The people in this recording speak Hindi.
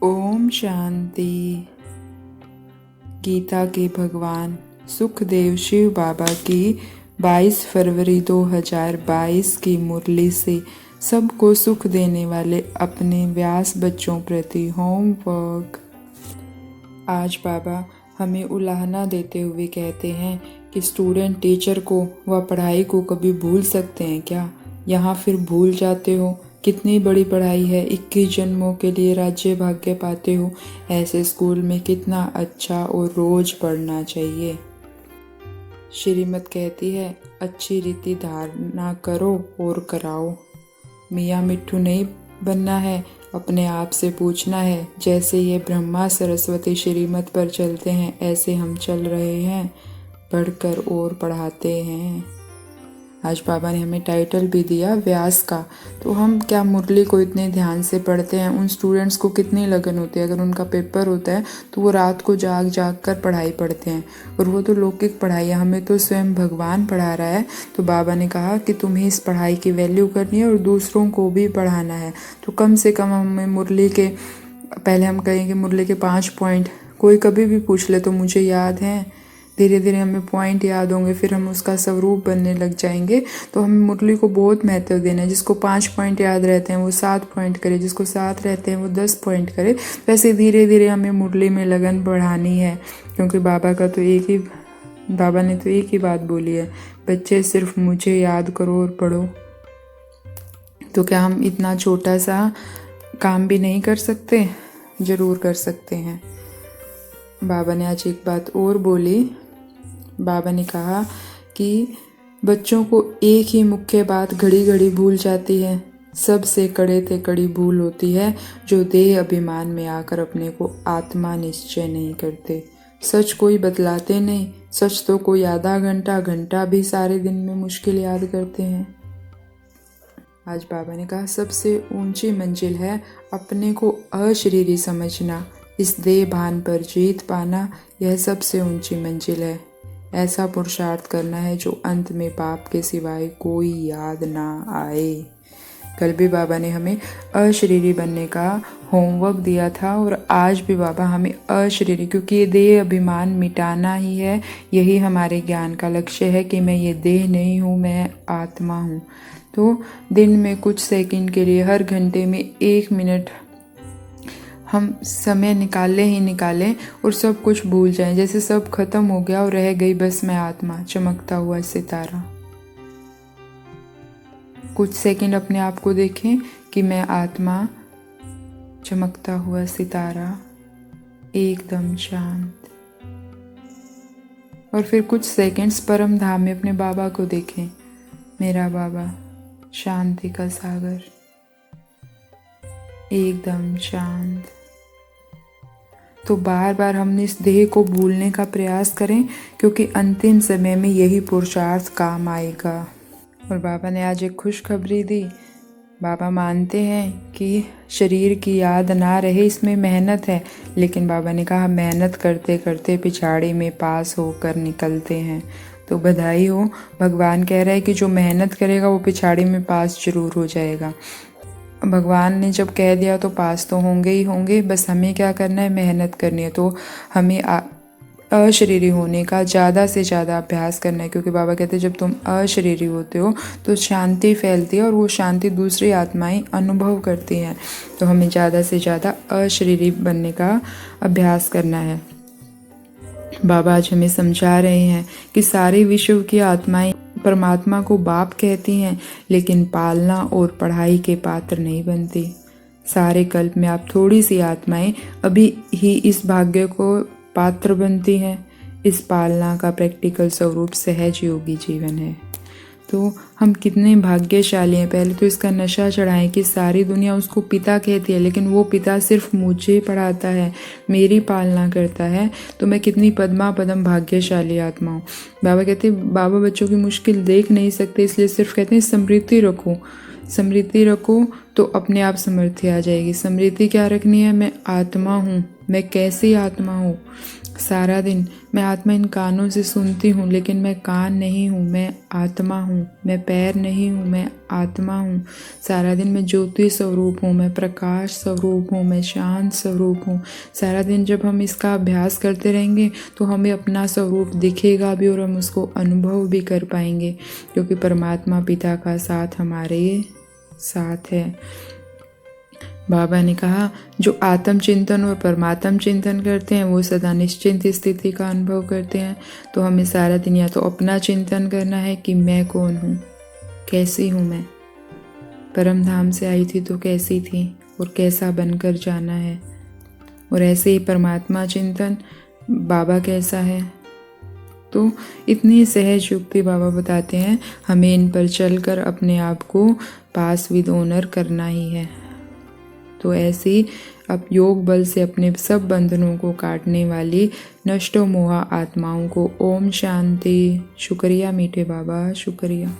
ओम शांति। गीता के भगवान सुखदेव शिव बाबा की 22 फरवरी 2022 की मुरली से सबको सुख देने वाले अपने व्यास बच्चों प्रति होमवर्क। आज बाबा हमें उलाहना देते हुए कहते हैं कि स्टूडेंट टीचर को व पढ़ाई को कभी भूल सकते हैं क्या? यहाँ फिर भूल जाते हो। कितनी बड़ी पढ़ाई है, 21 जन्मों के लिए राज्य भाग्य पाते हो। ऐसे स्कूल में कितना अच्छा और रोज पढ़ना चाहिए। श्रीमत कहती है, अच्छी रीति धारणा करो और कराओ। मियाँ मिट्ठू नहीं बनना है, अपने आप से पूछना है। जैसे ये ब्रह्मा सरस्वती श्रीमत पर चलते हैं, ऐसे हम चल रहे हैं, पढ़कर और पढ़ाते हैं। आज बाबा ने हमें टाइटल भी दिया व्यास का। तो हम क्या मुरली को इतने ध्यान से पढ़ते हैं? उन स्टूडेंट्स को कितनी लगन होती है। अगर उनका पेपर होता है तो वो रात को जाग जाग कर पढ़ाई पढ़ते हैं। और वो तो लौकिक पढ़ाई है, हमें तो स्वयं भगवान पढ़ा रहा है। तो बाबा ने कहा कि तुम्हें इस पढ़ाई की वैल्यू करनी है और दूसरों को भी पढ़ाना है। तो कम से कम हमें मुरली के, पहले हम कहेंगे मुरली के 5 पॉइंट, कोई कभी भी पूछ ले तो मुझे याद है। धीरे धीरे हमें पॉइंट याद होंगे, फिर हम उसका स्वरूप बनने लग जाएंगे। तो हमें मुरली को बहुत महत्व देना है। जिसको 5 पॉइंट याद रहते हैं वो 7 पॉइंट करे, जिसको 7 रहते हैं वो 10 पॉइंट करे। वैसे धीरे धीरे हमें मुरली में लगन बढ़ानी है, क्योंकि बाबा ने तो एक ही बात बोली है, बच्चे सिर्फ मुझे याद करो और पढ़ो। तो क्या हम इतना छोटा सा काम भी नहीं कर सकते? ज़रूर कर सकते हैं। बाबा ने आज एक बात और बोली। बाबा ने कहा कि बच्चों को एक ही मुख्य बात घड़ी घड़ी भूल जाती है। सबसे कड़े ते कड़ी भूल होती है जो देह अभिमान में आकर अपने को आत्मा निश्चय नहीं करते। सच कोई बतलाते नहीं। सच तो कोई आधा घंटा भी सारे दिन में मुश्किल याद करते हैं। आज बाबा ने कहा सबसे ऊंची मंजिल है अपने को अशरीरी समझना। इस देह भान पर जीत पाना, यह सबसे ऊंची मंजिल है। ऐसा पुरुषार्थ करना है जो अंत में पाप के सिवाय कोई याद ना आए। कल भी बाबा ने हमें अशरीरी बनने का होमवर्क दिया था और आज भी बाबा हमें अशरीरी, क्योंकि ये देह अभिमान मिटाना ही है। यही हमारे ज्ञान का लक्ष्य है कि मैं ये देह नहीं हूँ, मैं आत्मा हूँ। तो दिन में कुछ सेकंड के लिए, हर घंटे में 1 मिनट हम समय निकालें और सब कुछ भूल जाएं। जैसे सब खत्म हो गया और रह गई बस मैं आत्मा, चमकता हुआ सितारा। कुछ सेकंड अपने आप को देखें कि मैं आत्मा, चमकता हुआ सितारा, एकदम शांत। और फिर कुछ सेकंड्स परम धाम में अपने बाबा को देखें। मेरा बाबा, शांति का सागर, एकदम शांत। तो बार बार हमने इस देह को भूलने का प्रयास करें, क्योंकि अंतिम समय में यही पुरुषार्थ काम आएगा। और बाबा ने आज एक खुशखबरी दी। बाबा मानते हैं कि शरीर की याद ना रहे इसमें मेहनत है, लेकिन बाबा ने कहा मेहनत करते करते पिछाड़ी में पास होकर निकलते हैं। तो बधाई हो, भगवान कह रहा है कि जो मेहनत करेगा वो पिछाड़ी में पास जरूर हो जाएगा। भगवान ने जब कह दिया तो पास तो होंगे ही होंगे। बस हमें क्या करना है? मेहनत करनी है। तो हमें अशरीरी होने का ज़्यादा से ज़्यादा अभ्यास करना है, क्योंकि बाबा कहते हैं जब तुम अशरीरी होते हो तो शांति फैलती है और वो शांति दूसरी आत्माएं अनुभव करती हैं। तो हमें ज़्यादा से ज़्यादा अशरीरी बनने का अभ्यास करना है। बाबा आज हमें समझा रहे हैं कि सारे विश्व की आत्माएं परमात्मा को बाप कहती हैं, लेकिन पालना और पढ़ाई के पात्र नहीं बनती। सारे कल्प में आप थोड़ी सी आत्माएं अभी ही इस भाग्य को पात्र बनती हैं। इस पालना का प्रैक्टिकल स्वरूप सहज योगी जीवन है। तो हम कितने भाग्यशाली हैं। पहले तो इसका नशा चढ़ाएं कि सारी दुनिया उसको पिता कहती है, लेकिन वो पिता सिर्फ मुझे पढ़ाता है, मेरी पालना करता है। तो मैं कितनी पद्मा पदम भाग्यशाली आत्मा हूँ। बाबा कहते हैं बाबा बच्चों की मुश्किल देख नहीं सकते, इसलिए सिर्फ कहते हैं स्मृति रखो। स्मृति रखो तो अपने आप समृद्धि आ जाएगी। स्मृति क्या रखनी है? मैं आत्मा हूँ। मैं कैसी आत्मा हूँ? सारा दिन मैं आत्मा इन कानों से सुनती हूँ, लेकिन मैं कान नहीं हूँ, मैं आत्मा हूँ। मैं पैर नहीं हूँ, मैं आत्मा हूँ। सारा दिन मैं ज्योति स्वरूप हूँ, मैं प्रकाश स्वरूप हूँ, मैं शांत स्वरूप हूँ। सारा दिन जब हम इसका अभ्यास करते रहेंगे तो हमें अपना स्वरूप दिखेगा भी और हम उसको अनुभव भी कर पाएंगे, क्योंकि परमात्मा पिता का साथ हमारे साथ है। बाबा ने कहा, जो आत्म चिंतन और परमात्म चिंतन करते हैं वो सदा निश्चिंत स्थिति का अनुभव करते हैं। तो हमें सारा दिन या तो अपना चिंतन करना है कि मैं कौन हूँ, कैसी हूँ मैं, परम धाम से आई थी तो कैसी थी और कैसा बनकर जाना है। और ऐसे ही परमात्मा चिंतन, बाबा कैसा है। तो इतनी सहज युक्ति बाबा बताते हैं, हमें इन पर चलकर अपने आप को पास विद ओनर करना ही है। तो ऐसे ही अब योग बल से अपने सब बंधनों को काटने वाली नष्टो मोहा आत्माओं को ओम शांति। शुक्रिया मीठे बाबा, शुक्रिया।